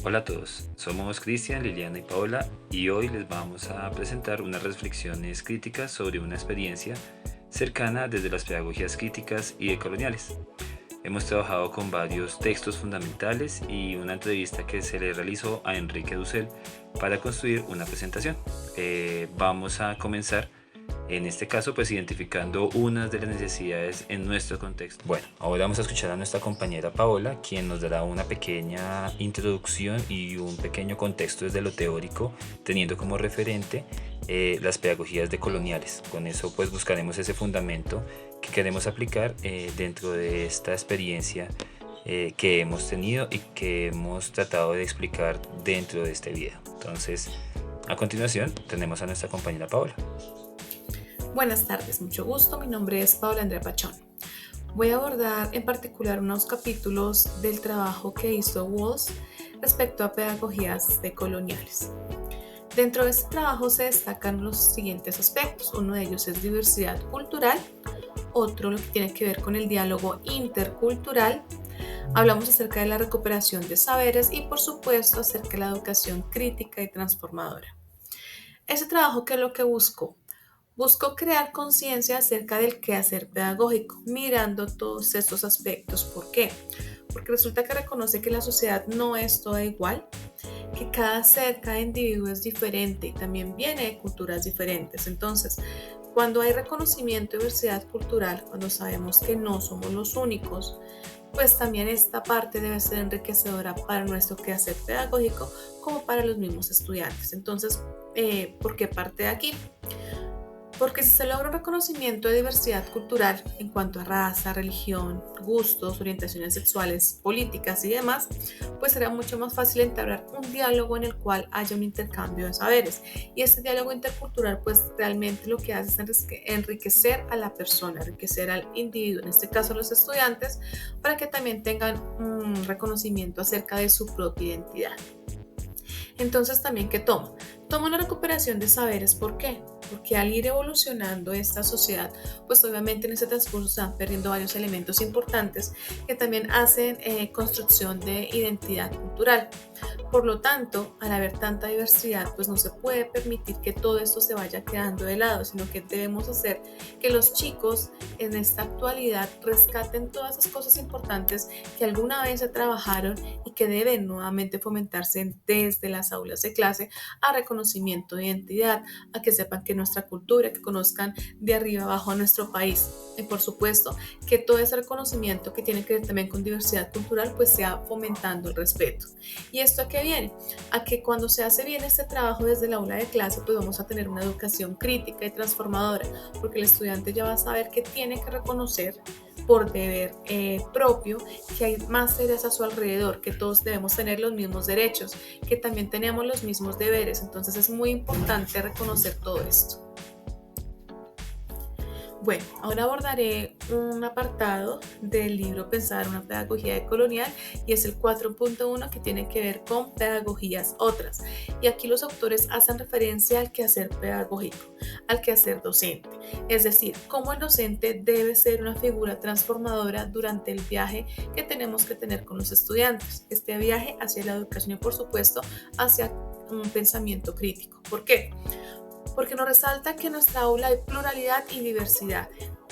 Hola a todos, somos Cristian, Liliana y Paola y hoy les vamos a presentar unas reflexiones críticas sobre una experiencia cercana desde las pedagogías críticas y decoloniales. Hemos trabajado con varios textos fundamentales y una entrevista que se le realizó a Enrique Dussel para construir una presentación. Vamos a comenzar en este caso pues identificando unas de las necesidades en nuestro contexto. Bueno, ahora vamos a escuchar a nuestra compañera Paola, quien nos dará una pequeña introducción y un pequeño contexto desde lo teórico, teniendo como referente las pedagogías decoloniales. Con eso pues buscaremos ese fundamento que queremos aplicar dentro de esta experiencia que hemos tenido y que hemos tratado de explicar dentro de este video. Entonces, a continuación tenemos a nuestra compañera Paola. Buenas tardes, mucho gusto. Mi nombre es Paola Andrea Pachón. Voy a abordar en particular unos capítulos del trabajo que hizo Walls respecto a pedagogías decoloniales. Dentro de este trabajo se destacan los siguientes aspectos. Uno de ellos es diversidad cultural, otro lo que tiene que ver con el diálogo intercultural. Hablamos acerca de la recuperación de saberes y por supuesto acerca de la educación crítica y transformadora. Ese trabajo, ¿qué es lo que busco? Busco crear conciencia acerca del quehacer pedagógico, mirando todos estos aspectos. ¿Por qué? Porque resulta que reconoce que la sociedad no es toda igual, que cada ser, cada individuo es diferente y también viene de culturas diferentes. Entonces, cuando hay reconocimiento de diversidad cultural, cuando sabemos que no somos los únicos, pues también esta parte debe ser enriquecedora para nuestro quehacer pedagógico como para los mismos estudiantes. Entonces, ¿por qué parte de aquí? Porque si se logra un reconocimiento de diversidad cultural en cuanto a raza, religión, gustos, orientaciones sexuales, políticas y demás, pues será mucho más fácil entablar un diálogo en el cual haya un intercambio de saberes. Y este diálogo intercultural pues realmente lo que hace es enriquecer a la persona, enriquecer al individuo, en este caso a los estudiantes, para que también tengan un reconocimiento acerca de su propia identidad. Entonces, también, ¿qué toma? Toma una recuperación de saberes. ¿Por qué? Porque al ir evolucionando esta sociedad, pues obviamente en ese transcurso se van perdiendo varios elementos importantes que también hacen construcción de identidad cultural. Por lo tanto, al haber tanta diversidad, pues no se puede permitir que todo esto se vaya quedando de lado, sino que debemos hacer que los chicos en esta actualidad rescaten todas esas cosas importantes que alguna vez se trabajaron y que deben nuevamente fomentarse desde las aulas de clase a reconocimiento de identidad, a que sepan que nuestra cultura, que conozcan de arriba abajo a nuestro país. Y por supuesto que todo ese reconocimiento que tiene que ver también con diversidad cultural pues sea fomentando el respeto. ¿Y esto a qué viene? A que cuando se hace bien este trabajo desde el aula de clase pues vamos a tener una educación crítica y transformadora, porque el estudiante ya va a saber que tiene que reconocer por deber propio que hay más seres a su alrededor, que todos debemos tener los mismos derechos, que también tenemos los mismos deberes. Entonces es muy importante reconocer todo esto. Bueno, ahora abordaré un apartado del libro Pensar una pedagogía decolonial y es el 4.1 que tiene que ver con pedagogías otras. Y aquí los autores hacen referencia al quehacer pedagógico, al quehacer docente. Es decir, cómo el docente debe ser una figura transformadora durante el viaje que tenemos que tener con los estudiantes. Este viaje hacia la educación y por supuesto hacia un pensamiento crítico. ¿Por qué? Porque nos resalta que en nuestra aula hay pluralidad y diversidad.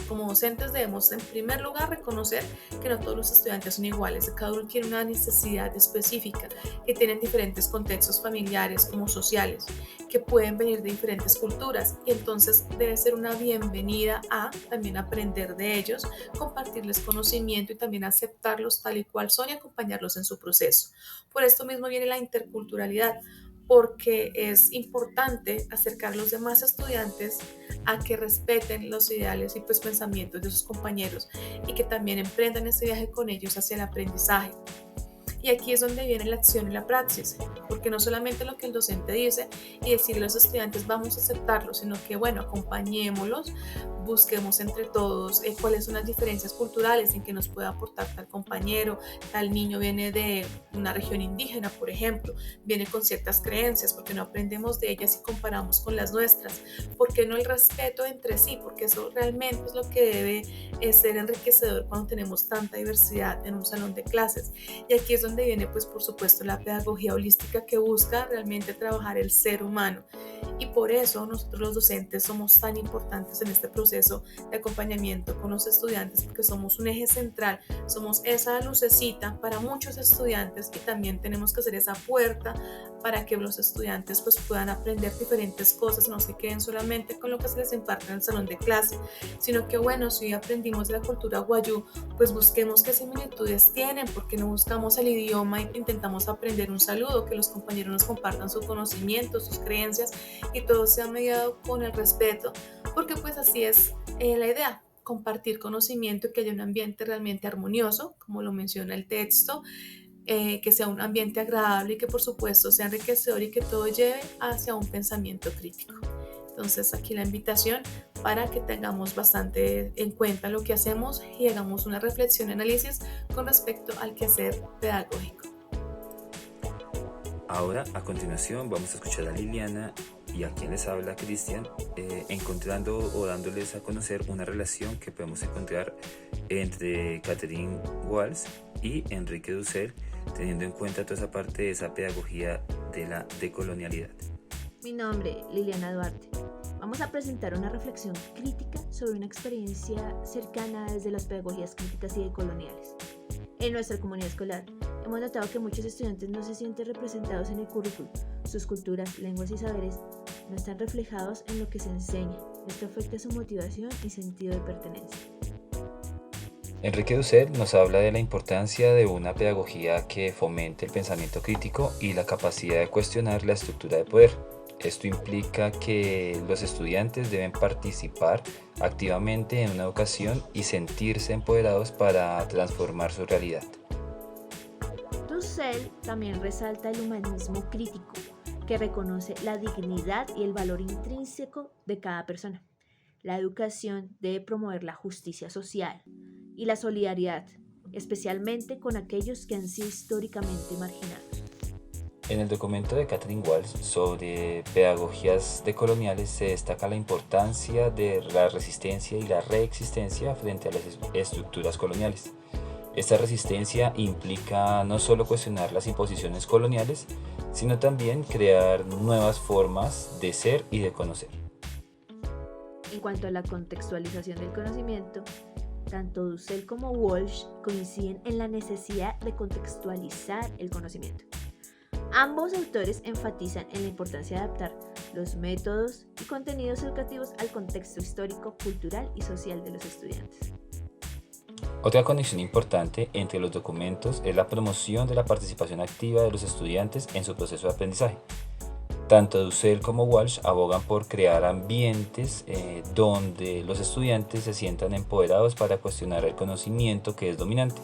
Como docentes debemos en primer lugar reconocer que no todos los estudiantes son iguales, cada uno tiene una necesidad específica, que tienen diferentes contextos familiares como sociales, que pueden venir de diferentes culturas y entonces debe ser una bienvenida a también aprender de ellos, compartirles conocimiento y también aceptarlos tal y cual son y acompañarlos en su proceso. Por esto mismo viene la interculturalidad, porque es importante acercar a los demás estudiantes a que respeten los ideales y pues pensamientos de sus compañeros y que también emprendan ese viaje con ellos hacia el aprendizaje. Y aquí es donde viene la acción y la praxis, porque no solamente lo que el docente dice y decirle a los estudiantes vamos a aceptarlo, sino que bueno, acompañémoslos, busquemos entre todos cuáles son las diferencias culturales en que nos puede aportar tal compañero, tal niño viene de una región indígena, por ejemplo, viene con ciertas creencias, porque no aprendemos de ellas y comparamos con las nuestras, ¿por qué no el respeto entre sí? Porque eso realmente es lo que debe ser enriquecedor cuando tenemos tanta diversidad en un salón de clases. Y aquí es donde viene, pues por supuesto, la pedagogía holística que busca realmente trabajar el ser humano. Y por eso nosotros los docentes somos tan importantes en este proceso de acompañamiento con los estudiantes, porque somos un eje central, somos esa lucecita para muchos estudiantes y también tenemos que ser esa puerta para que los estudiantes pues puedan aprender diferentes cosas, no se queden solamente con lo que se les imparte en el salón de clase, sino que bueno, si aprendimos de la cultura guayú, pues busquemos qué similitudes tienen, porque no buscamos el idioma e intentamos aprender un saludo, que los compañeros nos compartan su conocimiento, sus creencias y todo sea mediado con el respeto, porque pues así es la idea, compartir conocimiento y que haya un ambiente realmente armonioso, como lo menciona el texto, que sea un ambiente agradable y que por supuesto sea enriquecedor y que todo lleve hacia un pensamiento crítico. Entonces aquí la invitación para que tengamos bastante en cuenta lo que hacemos y hagamos una reflexión y análisis con respecto al quehacer pedagógico. Ahora, a continuación, vamos a escuchar a Liliana y a quien les habla, Cristian, encontrando o dándoles a conocer una relación que podemos encontrar entre Catherine Walsh y Enrique Dussel, teniendo en cuenta toda esa parte de esa pedagogía de la decolonialidad. Mi nombre, Liliana Duarte. Vamos a presentar una reflexión crítica sobre una experiencia cercana desde las pedagogías críticas y decoloniales. En nuestra comunidad escolar, hemos notado que muchos estudiantes no se sienten representados en el currículo. Sus culturas, lenguas y saberes no están reflejados en lo que se enseña. Esto afecta su motivación y sentido de pertenencia. Enrique Dussel nos habla de la importancia de una pedagogía que fomente el pensamiento crítico y la capacidad de cuestionar la estructura de poder. Esto implica que los estudiantes deben participar activamente en una educación y sentirse empoderados para transformar su realidad. Dussel también resalta el humanismo crítico, que reconoce la dignidad y el valor intrínseco de cada persona. La educación debe promover la justicia social y la solidaridad, especialmente con aquellos que han sido históricamente marginados. En el documento de Catherine Walsh sobre pedagogías decoloniales se destaca la importancia de la resistencia y la reexistencia frente a las estructuras coloniales. Esta resistencia implica no solo cuestionar las imposiciones coloniales, sino también crear nuevas formas de ser y de conocer. En cuanto a la contextualización del conocimiento, tanto Dussel como Walsh coinciden en la necesidad de contextualizar el conocimiento. Ambos autores enfatizan en la importancia de adaptar los métodos y contenidos educativos al contexto histórico, cultural y social de los estudiantes. Otra conexión importante entre los documentos es la promoción de la participación activa de los estudiantes en su proceso de aprendizaje. Tanto Dussel como Walsh abogan por crear ambientes donde los estudiantes se sientan empoderados para cuestionar el conocimiento que es dominante,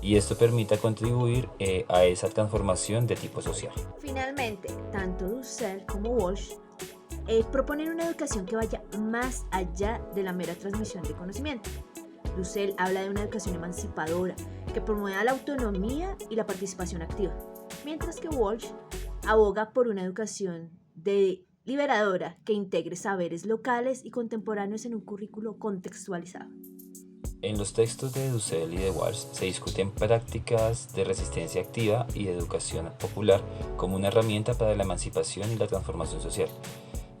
y esto permita contribuir a esa transformación de tipo social. Finalmente, tanto Dussel como Walsh proponen una educación que vaya más allá de la mera transmisión de conocimiento. Dussel habla de una educación emancipadora que promueva la autonomía y la participación activa, mientras que Walsh aboga por una educación liberadora que integre saberes locales y contemporáneos en un currículo contextualizado. En los textos de Dussel y de Walsh se discuten prácticas de resistencia activa y de educación popular como una herramienta para la emancipación y la transformación social.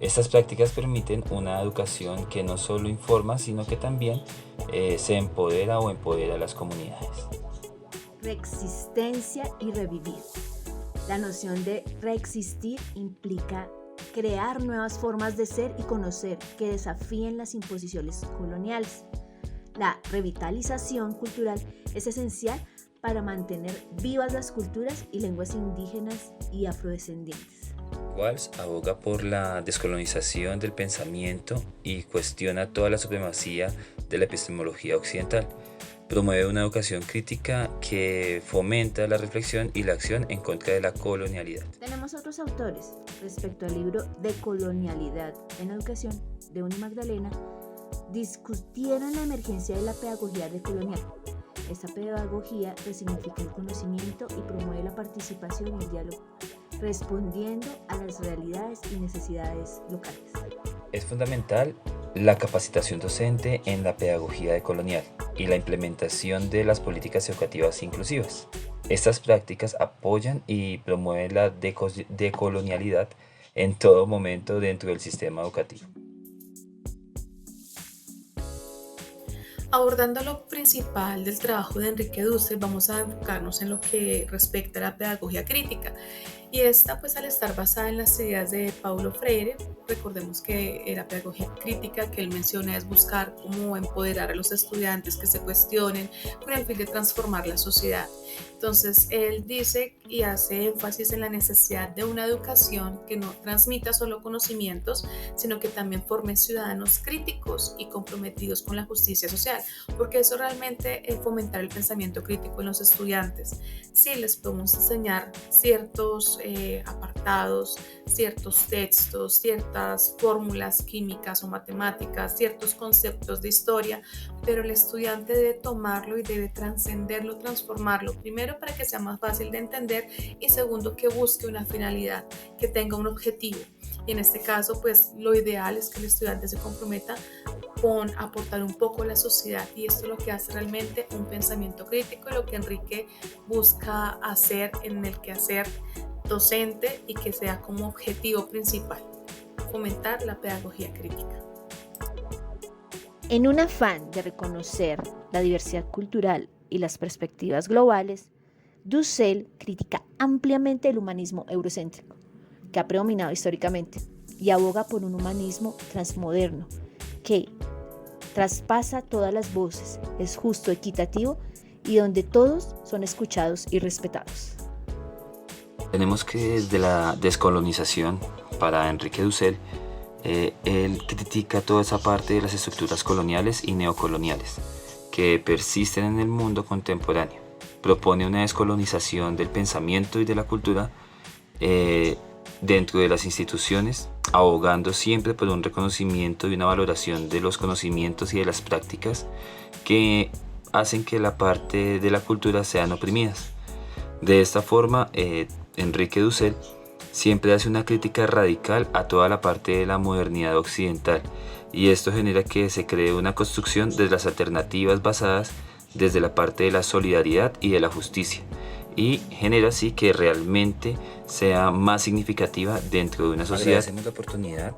Estas prácticas permiten una educación que no solo informa, sino que también se empodera o empodera a las comunidades. Reexistencia y revivir. La noción de reexistir implica crear nuevas formas de ser y conocer que desafíen las imposiciones coloniales. La revitalización cultural es esencial para mantener vivas las culturas y lenguas indígenas y afrodescendientes. Walsh aboga por la descolonización del pensamiento y cuestiona toda la supremacía de la epistemología occidental. Promueve una educación crítica que fomenta la reflexión y la acción en contra de la colonialidad. Tenemos otros autores respecto al libro Decolonialidad en Educación de Uni Magdalena. discutieron la emergencia de la pedagogía decolonial. Esta pedagogía resignifica el conocimiento y promueve la participación y el diálogo, respondiendo a las realidades y necesidades locales. Es fundamental la capacitación docente en la pedagogía decolonial y la implementación de las políticas educativas inclusivas. Estas prácticas apoyan y promueven la decolonialidad en todo momento dentro del sistema educativo. Abordando lo principal del trabajo de Enrique Dussel, vamos a enfocarnos en lo que respecta a la pedagogía crítica. Y esta, pues al estar basada en las ideas de Paulo Freire, recordemos que la pedagogía crítica que él menciona es buscar cómo empoderar a los estudiantes que se cuestionen con el fin de transformar la sociedad. Entonces, él dice y hace énfasis en la necesidad de una educación que no transmita solo conocimientos, sino que también forme ciudadanos críticos y comprometidos con la justicia social, porque eso realmente es fomentar el pensamiento crítico en los estudiantes. Sí, les podemos enseñar ciertos apartados, ciertos textos, ciertas fórmulas químicas o matemáticas, ciertos conceptos de historia, pero el estudiante debe tomarlo y debe trascenderlo, transformarlo, primero para que sea más fácil de entender y segundo que busque una finalidad, que tenga un objetivo. Y en este caso, pues lo ideal es que el estudiante se comprometa con aportar un poco a la sociedad, y esto es lo que hace realmente un pensamiento crítico y lo que Enrique busca hacer en el quehacer docente y que sea como objetivo principal, fomentar la pedagogía crítica. En un afán de reconocer la diversidad cultural y las perspectivas globales, Dussel critica ampliamente el humanismo eurocéntrico, que ha predominado históricamente, y aboga por un humanismo transmoderno que traspasa todas las voces, es justo, equitativo y donde todos son escuchados y respetados. Tenemos que desde la descolonización, para Enrique Dussel, él critica toda esa parte de las estructuras coloniales y neocoloniales que persisten en el mundo contemporáneo. Propone una descolonización del pensamiento y de la cultura dentro de las instituciones, abogando siempre por un reconocimiento y una valoración de los conocimientos y de las prácticas que hacen que la parte de la cultura sean oprimidas. De esta forma, Enrique Dussel siempre hace una crítica radical a toda la parte de la modernidad occidental, y esto genera que se cree una construcción de las alternativas basadas desde la parte de la solidaridad y de la justicia, y genera así que realmente sea más significativa dentro de una sociedad. Agradecemos la oportunidad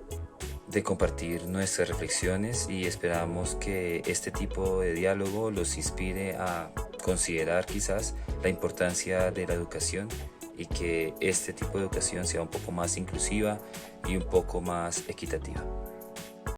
de compartir nuestras reflexiones y esperamos que este tipo de diálogo los inspire a considerar quizás la importancia de la educación y que este tipo de educación sea un poco más inclusiva y un poco más equitativa.